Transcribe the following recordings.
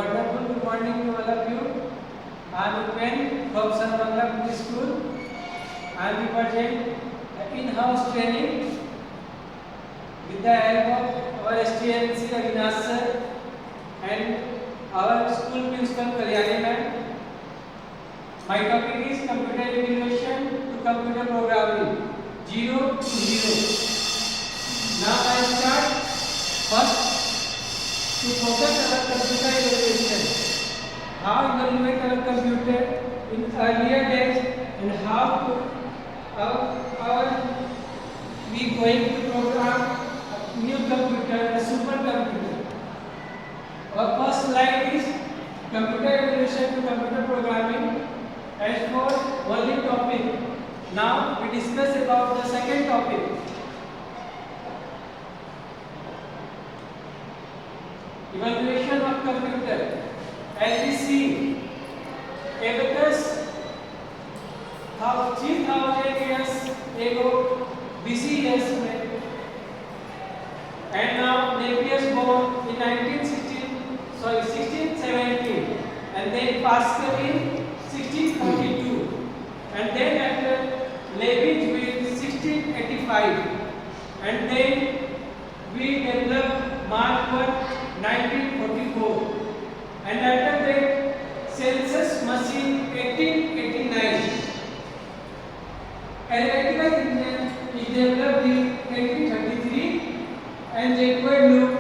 wonderful good morning to all of you. I am Upen from San Bangla Public School. I am present in-house training with the help of our STMC Avinash sir and our school principal Kalyani ma'am. My topic is computer evaluation to computer programming 0 to 0. Now I start first to focus on computer evaluation. How evaluate our computer in earlier days and how we going to program a new computer, a supercomputer. Our first slide is computer evaluation to computer programming as for only topic. Now we discuss about the second topic. Evaluation of computer. As we see, Abacus 3000 years ago BCS में, and now Napier born in 1617, and then Pascal in 1642, and then after Leibniz in 1685, and then we developed Mark 1 1944, and after that census machine 1889. Analytical engine is developed in 1833 and Jacob Loop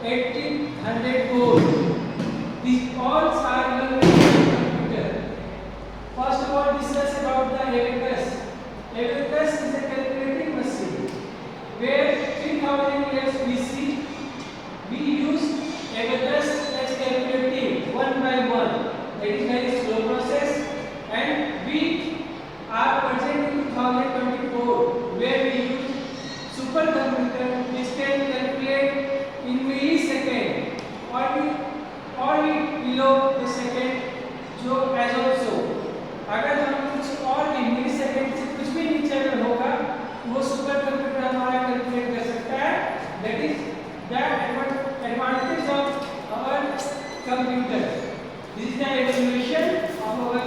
1804. These all are evaluated computer. First of all, discuss about the abacus. Abacus is a calculating machine where 3000 years BC we use abacus as calculating one by one. That is very slow process, and we are present in 2024 where we use supercomputer which can calculate in millisecond or below the second जो as also अगर हम कुछ और भी millisecond से कुछ भी नीचे अगर होगा वो सुपरकंप्यूटर हमारा कैलकुलेट कर सकता है. That is the advantage of our computer. This is the evaluation of our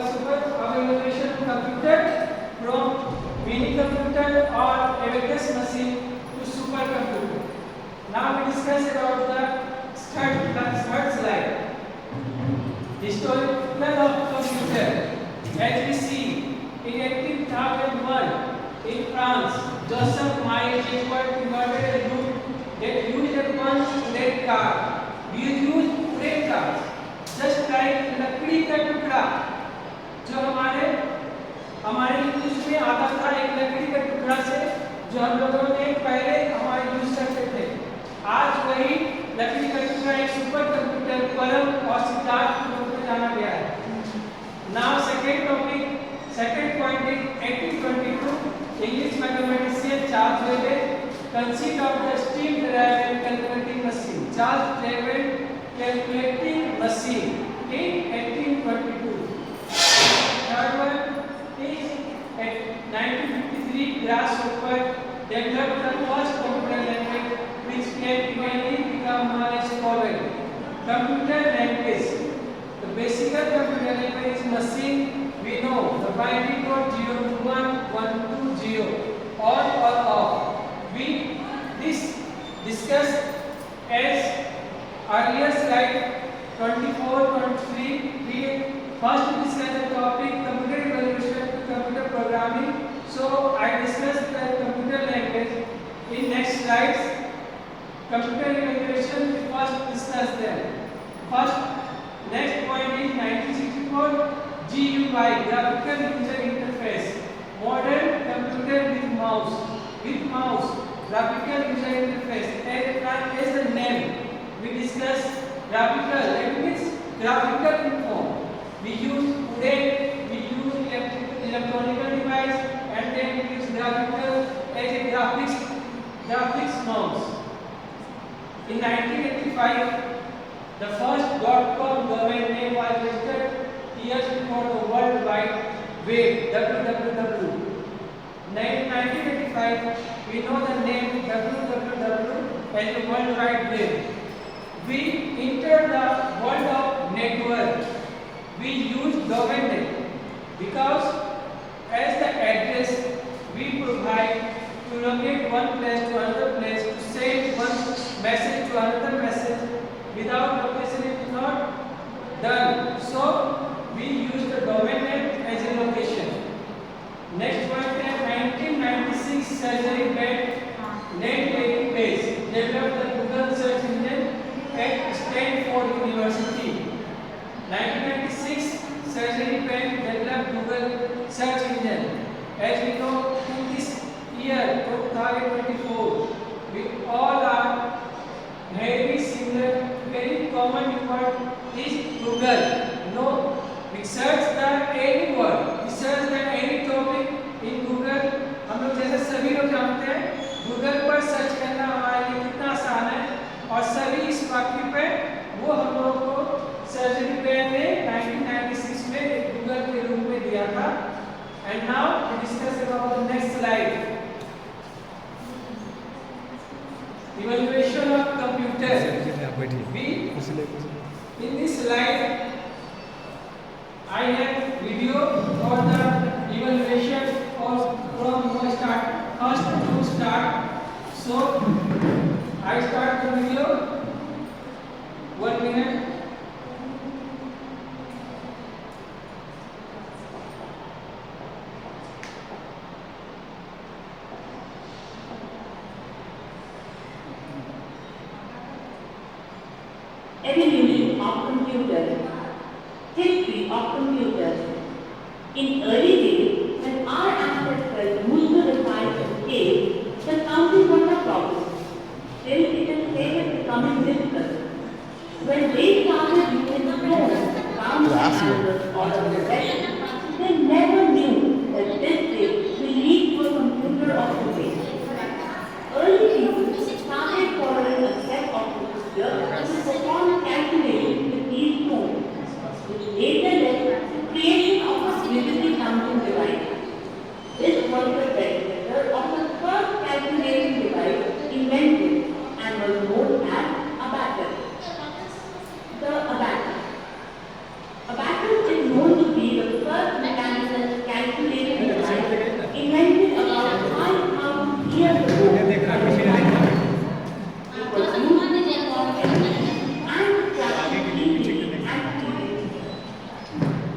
evaluation computer from mini computer or abacus machine to supercomputer. Now we discuss about the third slide. Historical of computer. As we see, in 1801 in France, Joseph Maillet invented a group that used a punch-lead card. We use play cards, just like लकड़ी का टुकड़ा जो हमारे use में आता था, एक लकड़ी का टुकड़ा से जो हम लोगों ने पहले हमारे यूज करते थे. आज वही लकड़ी का टुकड़ा एक सुपर कंप्यूटर परम और सिद्धार्थ के रूप में जाना गया है. Now second point is 1822 English mathematician Charles Babbage conceived of the steam derived calculating machine. Charles Babbage calculating machine in 1822. Third one is at 1953 Grasshopper developed the first computer language which can eventually become known as COBOL. Computer language. The basic computer language is machine. We know the binary code 0 to 1, 1 to 0, on or off. We discussed as earlier slide 24.3. We first discussed the topic computer evaluation to computer programming. So I discussed the computer language. In next slides, computer evaluation we first discuss them. Next point is 1964 GUI, graphical user interface. Modern computer with mouse, graphical user interface. As the name, we discuss graphical. That means graphical info. We use electronic device, and then we use graphical as a graphics mouse. In 1985, the first .com domain name was registered years before the World Wide Web, www. In 1985, we know the name www as the World Wide Web. We enter the world of domain name, because as the address we provide to locate one place to another place, to send one message to another message, without location it is not done. So we use the domain name as a location. Next one है 1996 surgery bed net database developed the Google search engine at Stanford University. 1996 surgery bed developed Google search engine. As we know, in this year 2024, we all are very similar, very common word is Google. No, we search the any word, we search the any topic in Google. हम लोग जैसे सभी लोग जानते हैं Google पर search करना हमारे लिए कितना आसान है, और सभी इस वाक्य पे वो हम लोगों को सर्जरी पेन ने 1996 में Google के रूप में दिया था. And now we discuss about the next slide. Evaluation of computer. In this slide, I have video for the evaluation of from start first to start. So I start the video. 1 minute. Evolution of computers. History of computers. In early days, when our ancestors used to refine the scale, the counting was a problem. Still, it is later becoming difficult. When they started using stones to count the numbers or the direction, they never knew that this way will lead to a computer of the day. Early people started following a set of procedures to perform calculations with these stones, which later led to the creation of a digitally counting device. This was the predecessor of the first calculating device invented and was known as abacus. The abacus. Abacus is known to be the first mechanical calculating device invented about 5,000 years ago. It was used to perform estimations and calculating activities.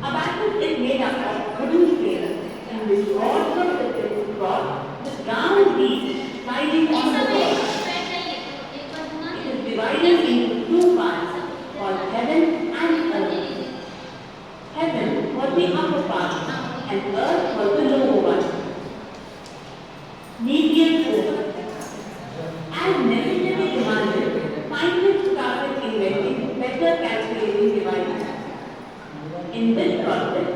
Abacus is made up of wooden scales in which rods were fitted across the ground beam sliding on the wall. It is divided into two parts called heaven and earth. Heaven was the upper part and earth was the lower one. Median force. As necessity demanded, scientists started inventing better calculating devices. In this process,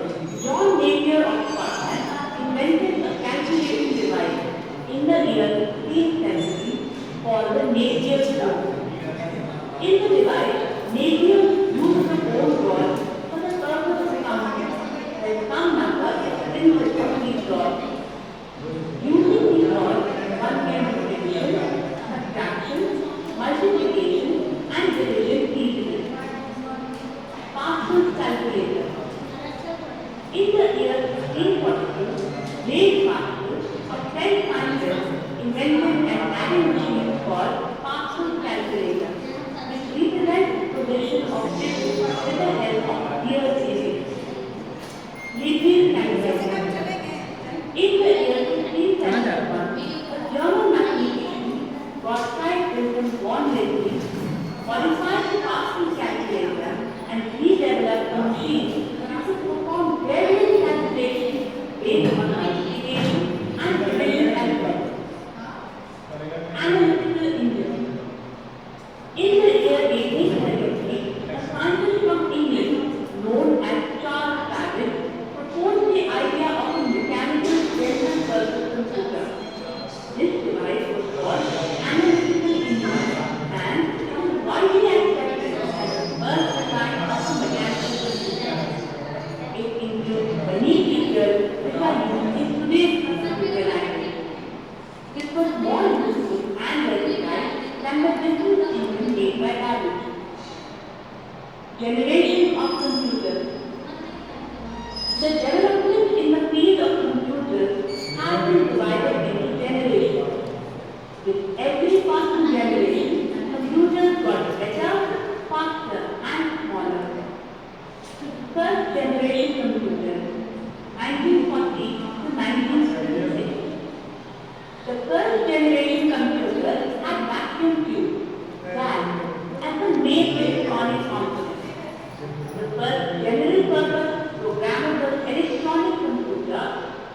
John Napier of Scotland invented a calculating device in the year 1670 called the Napier stone. In the device, Napier used the bone rod for the purpose of counting, where some number is printed on these rods. Using these rods, one can do addition, subtraction, multiplication, and division easily. Parsons calculator. In the year 1642, James Parsons, a French scientist, invented an adding machine called Parsons calculator, which represents the position of digits with the help of real series. Liebniz calculator. In the year 1671, a German mathematician, Gottfried Wilhelm von Leibniz, modified the Parsons calculator and he developed a machine which could perform various calculations based on multiplication and division as well. Analytical engine. In the year 1873, a scientist from England known as Charles Babbage proposed the idea of a mechanical general purpose computer. This device was called analytical engine and it was widely accepted as the first design of a mechanical computer. It includes many features which are used in today's computer language. This was more useful and versatile than the business engine made by Babbage. Generation of computers. The development in the field of computers has been divided into generations. With every passing generation, computers got better, faster, and smaller. First generation computers, 1940 to 1966. The first generation computer had vacuum tube, that as the main electronic component. The first general purpose programmable electronic computer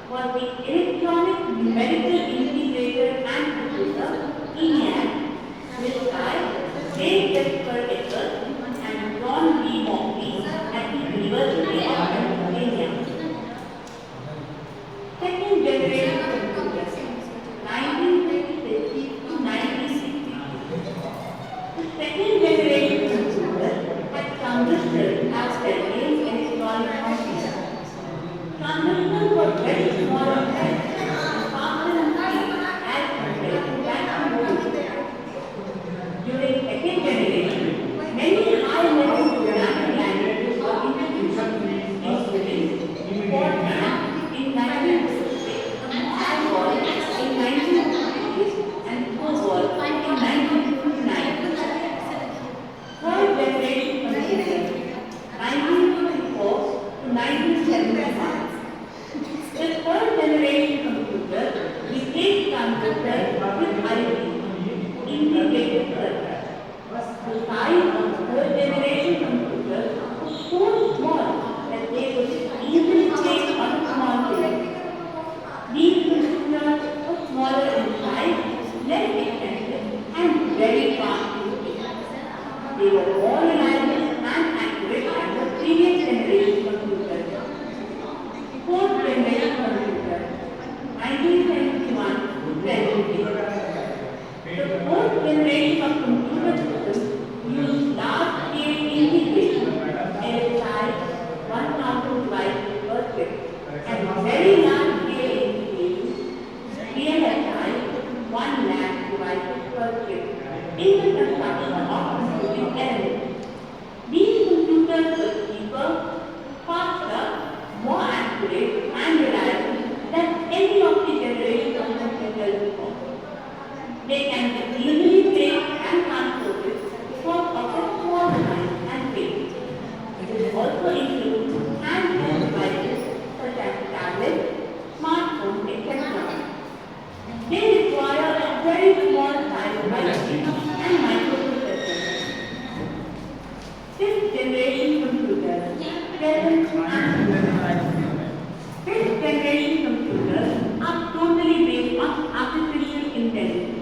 was the Electronic Numerical Integrator and Computer, ENIAC, which by J. Christopher Edwards and John B. Mockbee at the University of Pennsylvania. Second generation computers, 1956 to 1962. The second generation computer had transistors as their main electronic component. Transistors were very small in size and faster in speed as compared to vacuum tubes. During second generation, many high-level programming languages were introduced, including Fortran in 1956, ASCII in 1958, and COBOL in 1959. Third generation computers, 1954 to 1971. The third generation computer replaced transistors with IP, integrated circuits. The size of the third generation computers was so small that they could easily place on a small table. These computers were smaller in size, less expensive, and very fast to speed. They were more reliable and accurate than the previous generation computers. Fourth generation computer, 1971 to 20. The fourth generation of computer systems used large-scale integration, LSI, 1000 devices per chip, and very large-scale integration, VLSI, 1 lakh devices per chip, in the construction of computing elements. These computers were cheaper, faster, more accurate, and reliable than any of the generations of computers before. They can be easily placed and transported because of their small size and weight. It also includes handheld devices such as tablets, smartphones, etc. They require a very small size IC and microprocessors. Fifth generation computers, present and fifth generation computers are totally based on artificial intelligence.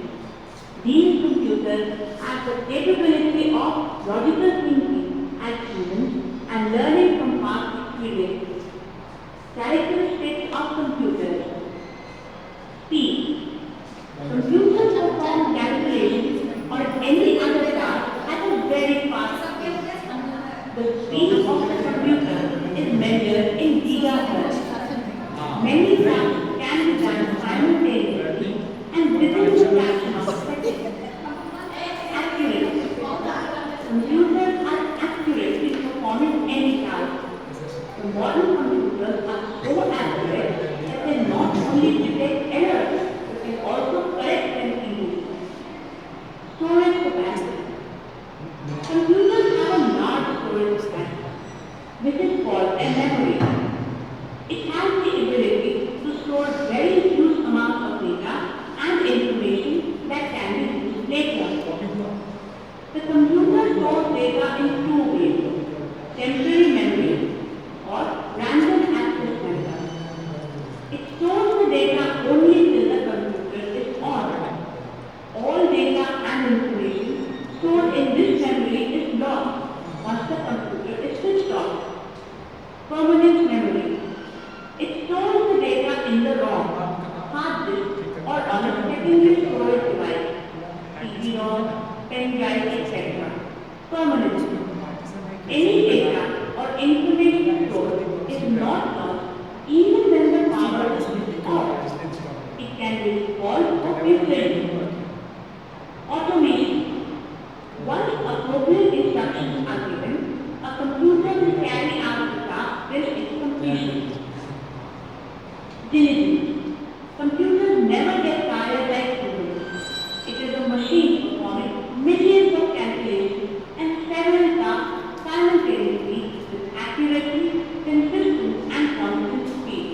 These computers have the capability of logical thinking as humans and learning from past experiences. Characteristics of computers. Speed. Computers perform calculations or any other task at a very fast pace. The speed of the computer is measured in gigahertz. Many tasks can be done simultaneously and within the fraction of a second. Accuracy. Computers are accurate in performing any task. The modern computers are so accurate that they not only detect errors, but they also correct them easily. Storage capacity. Computers have a large storage capacity, which is called a memory. It has the ability to store very huge amounts of data and information that can be used later. The computer stores data in two ways: temporary memory or random access memory. It stores the data only till the computer is on. All data and information stored in this memory is lost once the computer is switched off. Permanent memory. It stores the data in the ROM, hard disk, or on a secondary storage device, CD-ROM, pen drive, etc. Permanent. Any data or information stored is not lost even when the power is switched off. It can be recalled or refilled. Automation. Once appropriate instructions are given, a computer will carry out the task till its completion. Diligence. Computers never get tired like humans. It is a machine performing millions of calculations and several tasks simultaneously with accuracy, consistent and constant speed.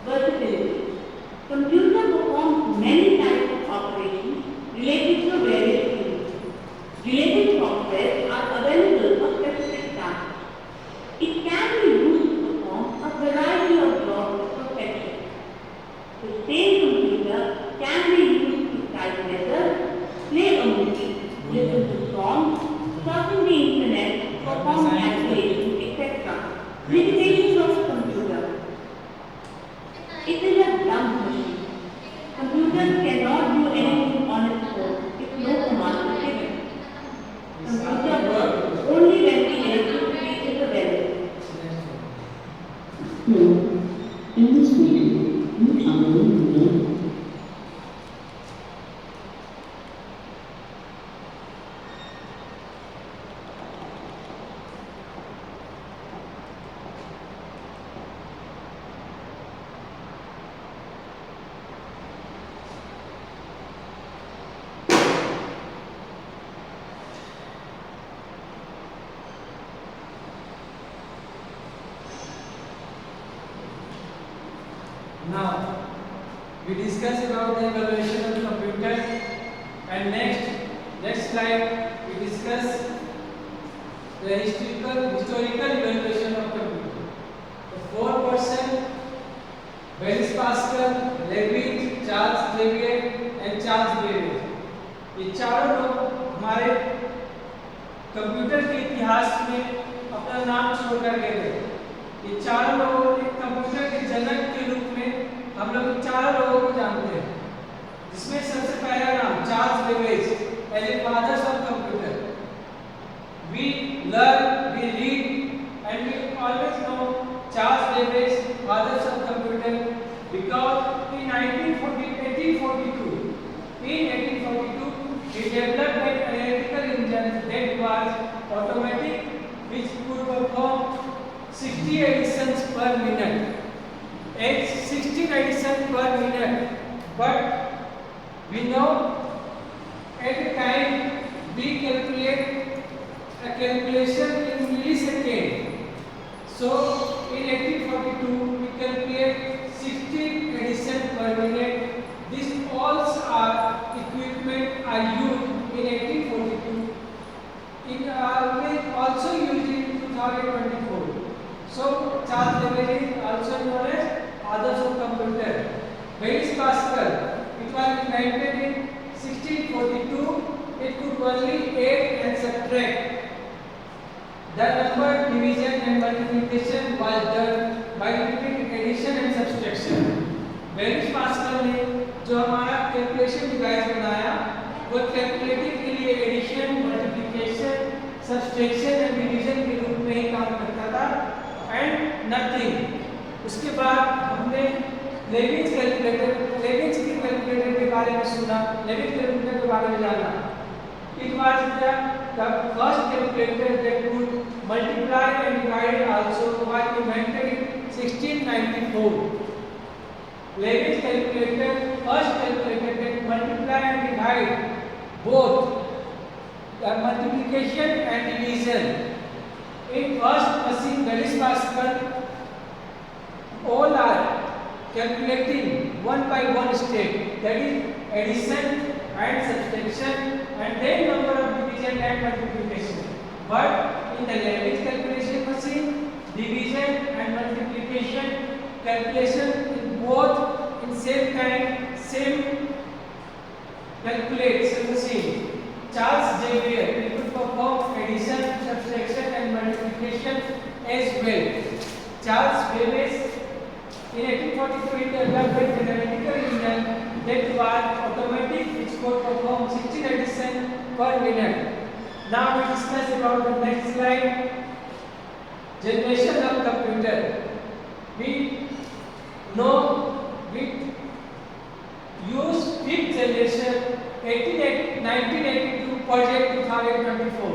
Versatility. Computer performs many types of operations related to various fields. Related software are available for specific tasks. It can be used to perform a variety of jobs perfection. The same computer can be used to type letters, play a movie, listen to songs, surfing the internet, perform calculations, etc. Limitations of a computer. It is a dumb machine. Computers cannot do anything on its own if no command is given. Computer works only when the electricity is available. No. In this meeting, you are alone. Now, we discuss about the evaluation of computer, and next slide we discuss the historical evaluation of computer. The four person, Blaise Pascal, Leibniz, Charles Xavier and Charles Babbage, ये चारों लोग हमारे computer के इतिहास में अपना नाम छोड़ कर गए थे। ये चारों लोगों ने कंप्यूटर के जनक के रूप में हम लोग चारों लोगों को जानते हैं, जिसमें सबसे पहला नाम Charles Babbage as a fathers of computer. We learn, we read, and we always know Charles Babbage, fathers of computer, because in 1842, he developed an analytical engine that was automatic, which could perform 60 additions per minute. 16 additions per minute. But we know at a time we calculate a calculation in millisecond. So in 1842 we calculate 60 addition per minute. These all are equipment are used in 1842. It also used in 2024. So Charles Babbage is also known as fathers of computer. Blaise Pascal, it was invented in 1642. It could only add and subtract. The number division and multiplication was done by repeating addition and subtraction. Blaise Pascal ने जो हमारा calculation device बनाया वो calculating के लिए addition, multiplication, subtraction and division के रूप में ही काम करता था एंड नथिंग। उसके बाद हमने लेविज की कैलकुलेटर के बारे में सुना, लेविज कैलकुलेटर के बारे में जाना। It was the first calculator that could multiply and divide also was invented in 1694. Leibniz calculator, first calculator that multiply and divide both the multiplication and division. In first machine, Blaise Pascal, all are calculating one by one step, that is addition and subtraction and then number of division and multiplication. But in the Leibniz calculation machine, division and multiplication calculation in both in same time, same calculation machine. Charles Xavier could perform addition, subtraction and multiplication as well. Charles Babbage in 1843 developed an analytical engine that was automatic, which could perform 16 addition per minute. Now we discuss about the next slide. Generation of computer. We know we use fifth generation 1982 project 2024.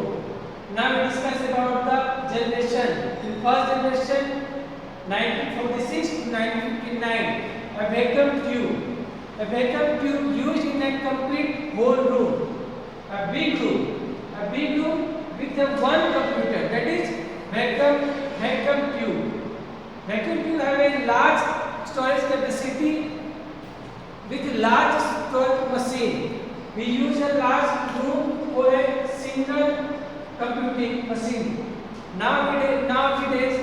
Now we discuss about the generation. In first generation 1946 to 1959. A vacuum tube. A vacuum tube used in a complete whole room. A big room. A big room with a one computer. That is vacuum tube. Vacuum tube have a large storage capacity with large storage machine. We use a large room for a single computing machine. Nowadays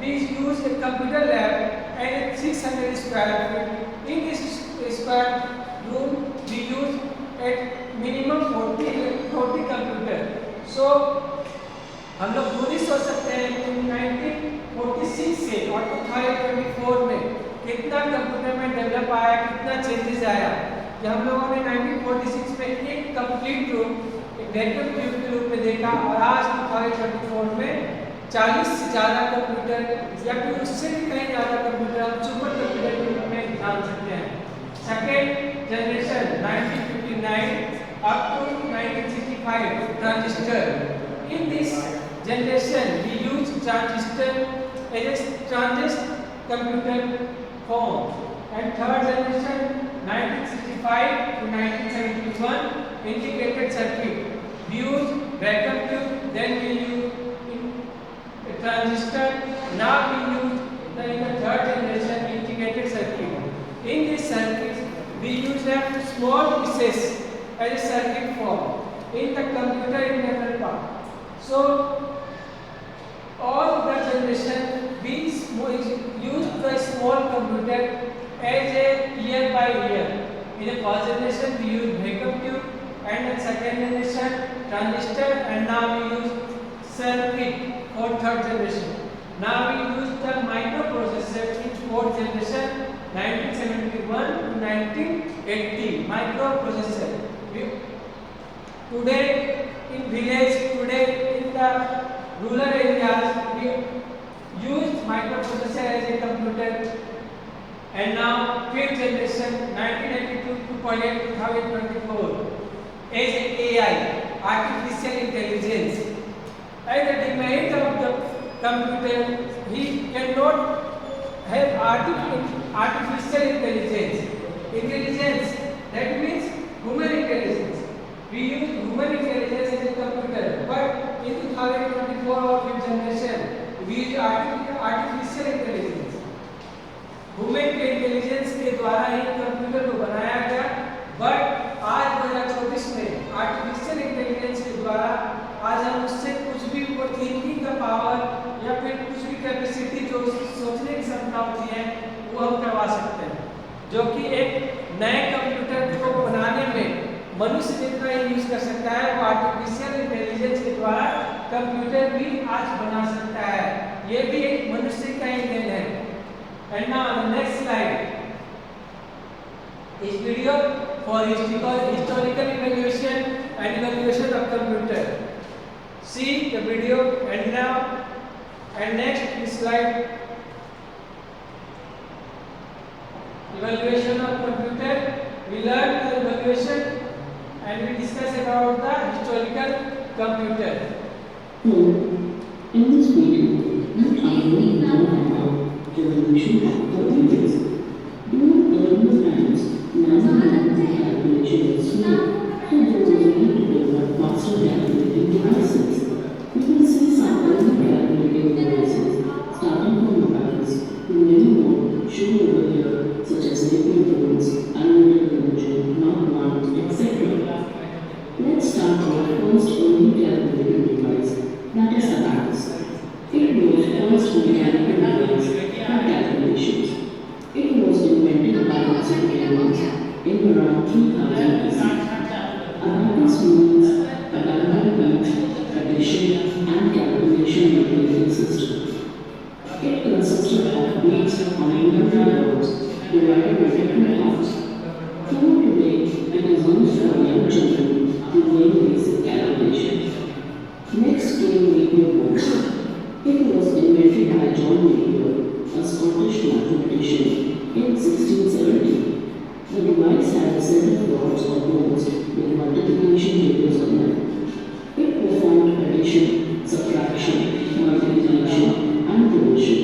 we use a computer lab and 600 square feet. In this square room we use at minimum 40 computer. So हम लोग पूरी सोच सकते हैं कि 1946 से और 2024 में कितना कंप्यूटर में डेवलप आया, कितना चेंजेस आया कि हम लोगों ने 1946 में एक कंप्लीट रूम एक वैक्यूम ट्यूब के रूप में देखा और आज 2024 में 40 से ज़्यादा कंप्यूटर या फिर उससे भी कहीं ज़्यादा कंप्यूटर हम सुपर कंप्यूटर के रूप में जान सकते हैं। Second generation 1959 up to 1965 transistor. In this generation we use transistor as a transistor computer form. And third generation 1965 to 1971 integrated circuit. We use vacuum tube, then we use a transistor. Now we use in the third generation integrated circuit. In this circuit we use a small pieces as a circuit form in the computer internal part. So all the generation we use the small computer as a year by year. In the first generation we use vacuum tube, and in second generation transistor, and now we use circuit for third generation. Now we use the microprocessor in fourth generation 1971 to 1980 microprocessor. Today in village, today in the rural areas we use microprocessor as a computer. And now fifth generation 1982 to 2024 as AI, artificial intelligence. As the demand of the computer, he cannot have artificial intelligence. Intelligence, that means human intelligence. We use human intelligence as a computer, but in 2024 or fifth generation, we use artificial intelligence. Human के intelligence के द्वारा ही computer को बनाया गया, but आज 2024 में artificial intelligence के द्वारा आज हम उससे कुछ भी वो थिंकिंग का पावर या फिर कुछ भी कैपेसिटी जो सोचने की क्षमता होती है वो हम करवा सकते हैं, जो कि एक नए कंप्यूटर को बनाने में मनुष्य जितना ही यूज कर सकता है वो आर्टिफिशियल इंटेलिजेंस के द्वारा कंप्यूटर भी आज बना सकता है। ये भी एक मनुष्य का ही देन है। And now the next slide is video for historical evaluation and evaluation of computer. See the video and now and next slide, evaluation of computer. We learn the evaluation and we discuss about the historical computer. In this video, not only learn about the evolution of computers. During earlier times, mathematical calculation was slow, so there was a need to develop faster calculating devices. We will see some early calculating devices, starting from mobiles to many more shown over here, such as Napier phones, unlimited dimension, Knob, etc. Let's start with the first early calculating device, that is abacus. It was the first mechanical device for calculations. It was invented by Macedonians in around 3000 BC. Abacus means a dynamic addition and calculation mechanism system. It consisted of beads on numerical rows divided by different parts. Even today, it is used for young children to learn basic calculation. Next came Napier phones. It was invented by John Napier, a Scottish mathematician, in 1670. The device had a set of rods or bones with multiplication tables on them. It performed addition, subtraction, multiplication, and division.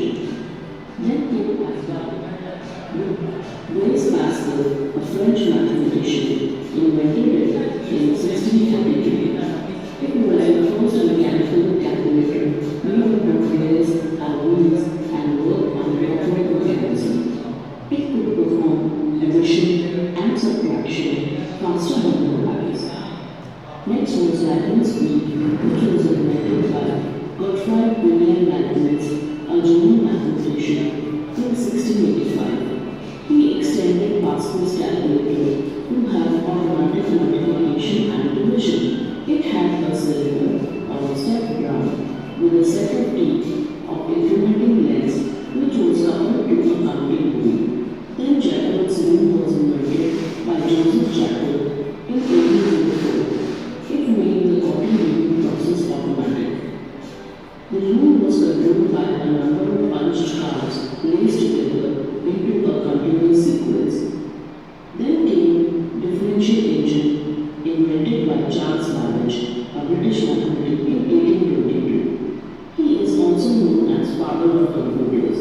father of computers.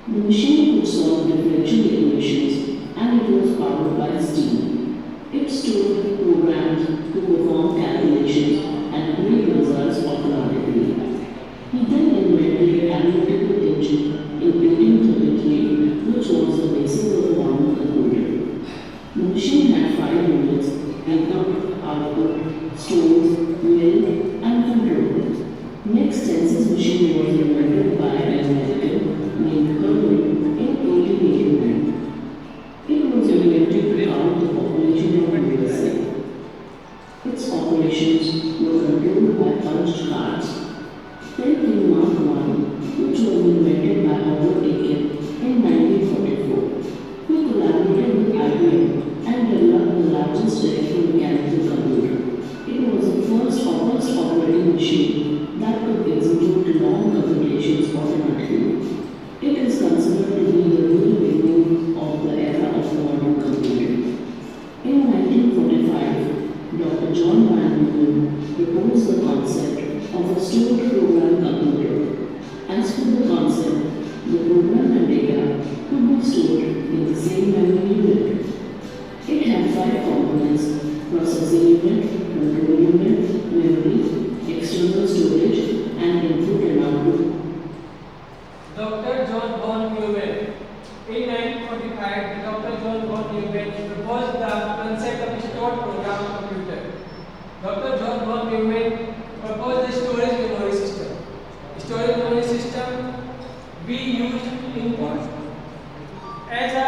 The machine could solve differential equations and it was powered by steam. It stored programs to perform calculations and create results automatically. He then invented analytical engine in 1833, which was the basis of modern computer. The machine had 5 units: input, output, stores, mill, and control. Next census machine was invented by an American named Herman in 1889. It was invented to count the population of USA. Its operations were controlled by punched cards. Then came Mark I, which was invented by Howard Aiken in 1944. He collaborated with IBM and developed the largest electromechanical computer. It was the first operating machine that could execute long computations automatically. It is considered to be the real beginning of the era of modern computing. In 1945, Dr. John Van Neumann proposed the concept of a stored program computer. As per the concept, the program and data could be stored in the same memory unit. It had 5 components: processing unit, control unit, memory, external storage, and input and output. Dr. John von Neumann. In 1945, Dr. John von Neumann proposed the concept of a stored program computer. Dr. John von Neumann proposed the storage memory system. Storage memory system, we use input as a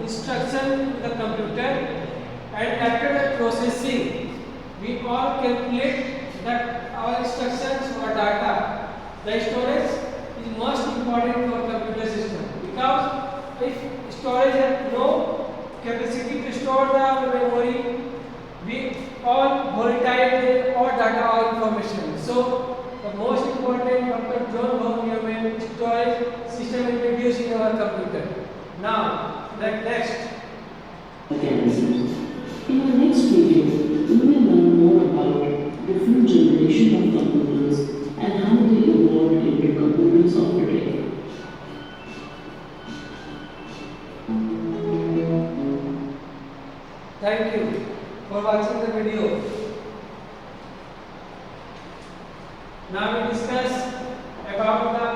instruction to the computer, and after the processing, we all calculate that our instructions or data. The storage is most important for computer system, because if storage has no capacity to store the memory, we all volatile or data or information. So the most important Dr. John von Neumann storage system introduced in our computer. Now, next. Mechanisms. In our next video, we will learn more about different generations of computers and how they evolved into computers of today. Thank you for watching the video. Now we discuss about the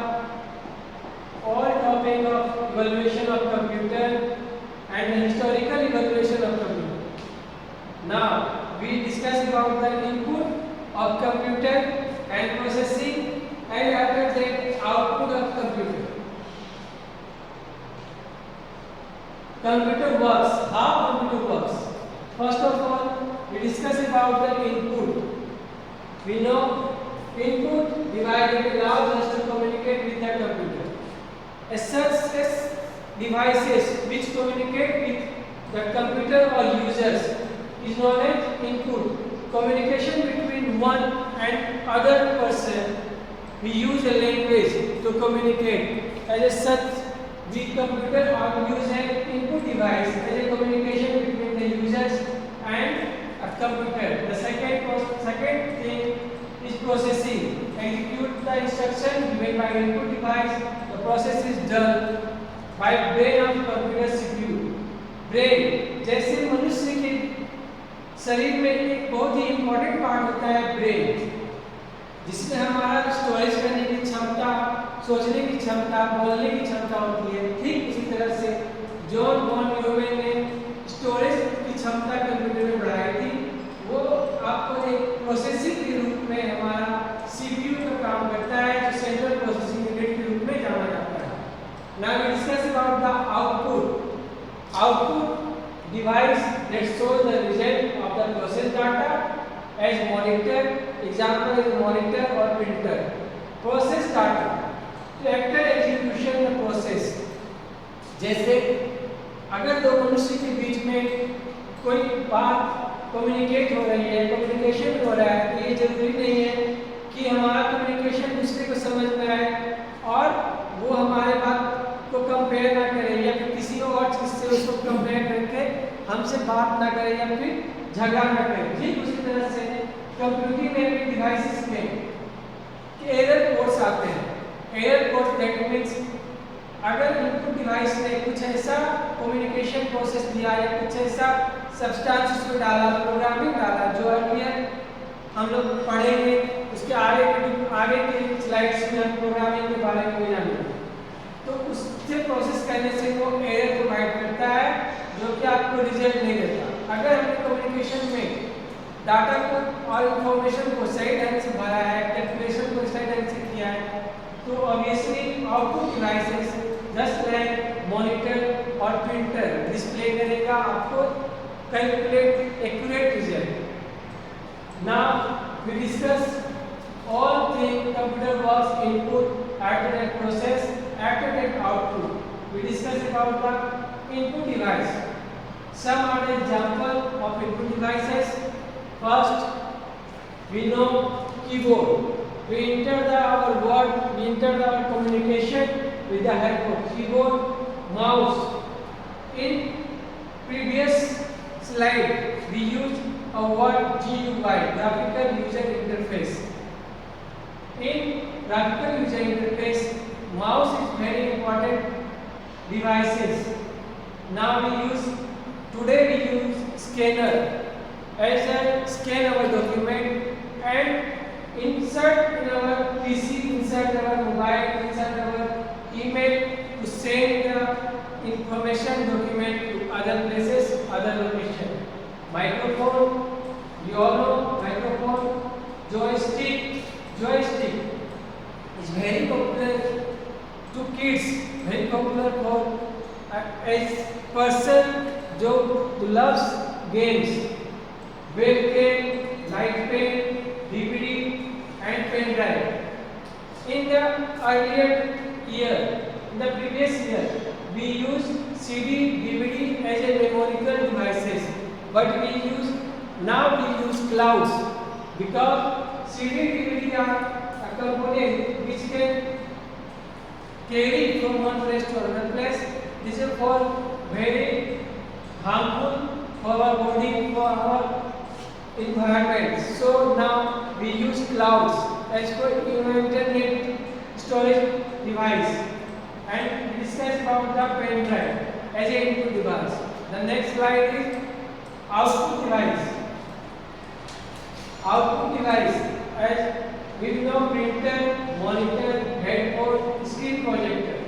all topic of evaluation of computer and the historical evaluation of computer. Now we discuss about the input of computer and processing, and after that output of computer. Computer works. How computer works? First of all, we discuss about the input. We know input device allows us to communicate with the computer. As such as devices which communicate with the computer or users is known as input. Communication between one and other person. We use a language to communicate. As such, the computer or use an input device as a communication between the users and a computer. The second thing is processing. Execute the instruction given by input device. The process is done by brain of computer CPU. Brain, जैसे मनुष्य के शरीर में एक बहुत ही important part होता है brain, जिसमें हमारा स्टोरेज करने की क्षमता, सोचने की क्षमता, बोलने की क्षमता होती है। ठीक इसी तरह से जॉन वॉन न्यूमैन ने स्टोरेज की क्षमता कंप्यूटर में बढ़ाई थी। वो आपको एक प्रोसेसिंग के रूप में हमारा सीपीयू का काम करता है, जो सेंट्रल प्रोसेसिंग यूनिट के रूप में जाना जाता है। Now we discuss about the output. Output device that shows the result of the process data as monitor, example is monitor or printer. Process data to after execution the process, जैसे अगर दो मनुष्य के बीच में कोई बात कम्युनिकेट हो रही है, कम्युनिकेशन हो रहा है, तो ये जरूरी नहीं है कि हमारा कम्युनिकेशन दूसरे को समझ में आए और वो हमारे बात को कंपेयर ना करे या फिर किसी और चीज से उसको कंपेयर करके हमसे बात ना करे या फिर झगड़ा ना करे। ठीक उसी तरह से कंप्यूटिंग में भी डिवाइसेस में एरर कोड्स आते हैं। एरर कोड दैट मीन्स अगर इनपुट डिवाइस ने कुछ ऐसा कम्युनिकेशन प्रोसेस दिया है, कुछ ऐसा सब्सटेंस उसमें डाला, प्रोग्रामिंग डाला जो अर्लियर हम लोग पढ़ेंगे, उसके आगे के स्लाइड्स में हम प्रोग्रामिंग के बारे में जानेंगे, तो उससे प्रोसेस करने से वो एरर प्रोवाइड करता है जो कि आपको रिजल्ट नहीं देता। अगर हमने कम्युनिकेशन में डाटा को और इंफॉर्मेशन को सही ढंग से भरा है, कैलकुलेशन को सही ढंग से किया है, तो obviously output devices just like monitor और प्रिंटर डिस्प्ले करेगा आपको calculate accurate result. Now we discuss all three computer was input, after that process, after that output. We discuss about the input device. Some are the example of input devices. First, we know keyboard. We enter our word, we enter our communication with the help of keyboard, mouse. In previous slide, we used a word GUI, graphical user interface. In graphical user interface, mouse is very important devices. Now today we use scanner as a scan our document and insert in our PC, insert our mobile, insert our email to send the information document to other places, other location. Microphone, we all know microphone, joystick is very popular to kids, very popular for a person जो loves games, webcam, light pen, DVD and pen drive. In the earlier year, in the previous year, we used CD, DVD as a memorial devices, but now we use clouds because CD, DVD are a component which can carry from one place to another place. This is for very harmful for our body, for our environment. So now we use clouds as for internet storage device, and we discuss about the pen drive as an input device. The next slide is output device. Output device as we know printer, monitor, headboard, screen projector,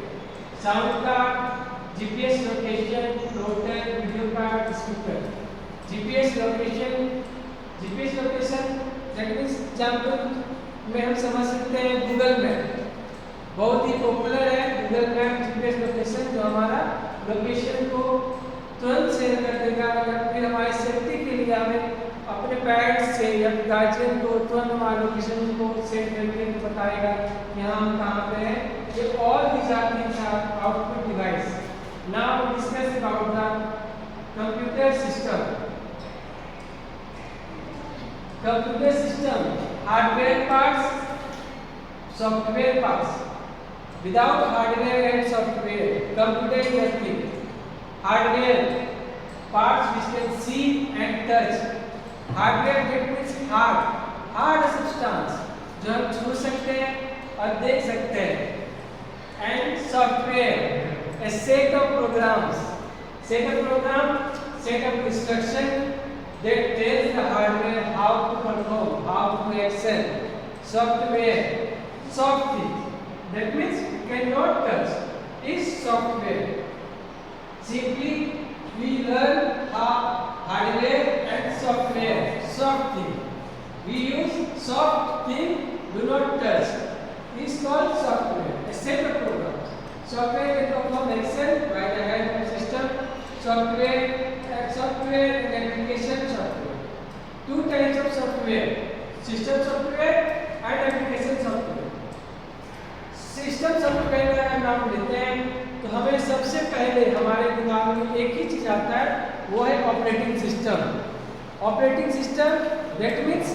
sound card, GPS location, plotter, video card, speaker. GPS location that means example में हम समझ सकते हैं Google map, बहुत ही popular है Google map. GPS location जो हमारा location को तुरंत शेयर कर देगा, या फिर हमारी सेफ्टी के लिए हमें अपने पेरेंट्स से या गार्जियन को तुरंत हमारे लोकेशन को सेव करके बताएगा कि हाँ हम कहाँ पे हैं। ये all these are things are output device. Now discuss about the computer system. Computer system hardware parts, software parts. Without hardware and software, computer is nothing. Hardware parts which can see and touch. Hardware that means hard substance जो हम छू सकते हैं और देख सकते हैं। And software, a set of programs, set of instruction that tells the hardware how to perform, how to action. Software, soft thing. That means you cannot touch is software. Simply we learn hardware and software. Soft thing. We use soft thing, do not touch. Is called software. A set of programs. Software can perform action by the help of system. Software and application software. Two types of software: system software and application software. System software का नाम लेते हैं तो हमें सबसे पहले हमारे दिमाग में एक ही चीज आता है, वो है operating system. Operating system that means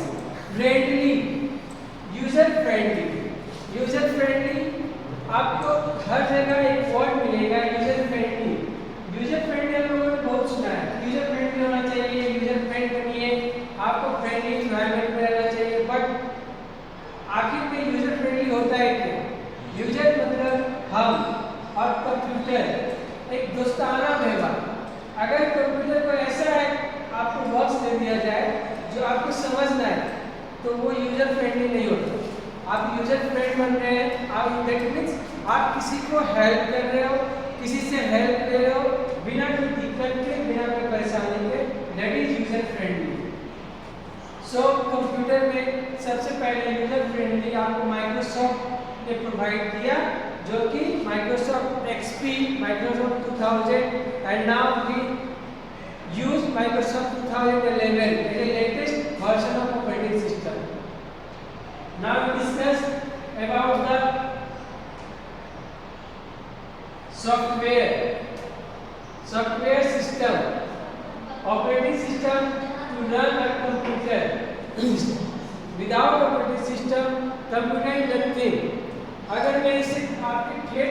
friendly, user friendly. User friendly आपको हर जगह एक वर्ड मिलेगा, यूजर फ्रेंडली। यूजर फ्रेंडली हम लोगों ने बहुत सुना है, यूजर फ्रेंडली होना चाहिए, यूजर फ्रेंड बनिए, आपको फ्रेंडली एनवायरनमेंट में रहना चाहिए। बट आखिर में यूजर फ्रेंडली होता है क्या? यूजर मतलब अगर कंप्यूटर को ऐसा है आपको बॉक्स दे दिया जाए जो आपको समझना है तो वो यूजर फ्रेंडली नहीं होता। आप यूजर फ्रेंड बन रहे हैं, आप दैट मीन्स आप किसी को हेल्प कर रहे हो, किसी से हेल्प ले रहे हो बिना कोई दिक्कत के, बिना कोई परेशानी के, that is user friendly. So computer में सबसे पहले यूजर फ्रेंडली आपको माइक्रोसॉफ्ट ने प्रोवाइड किया, जो कि Microsoft XP, Microsoft 2000 and now we use Microsoft 2011 as the latest version of operating system. Now we discuss about the software system, operating system to run a computer. Without operating system, computer is nothing. अगर मैं इसे आपके ठेठ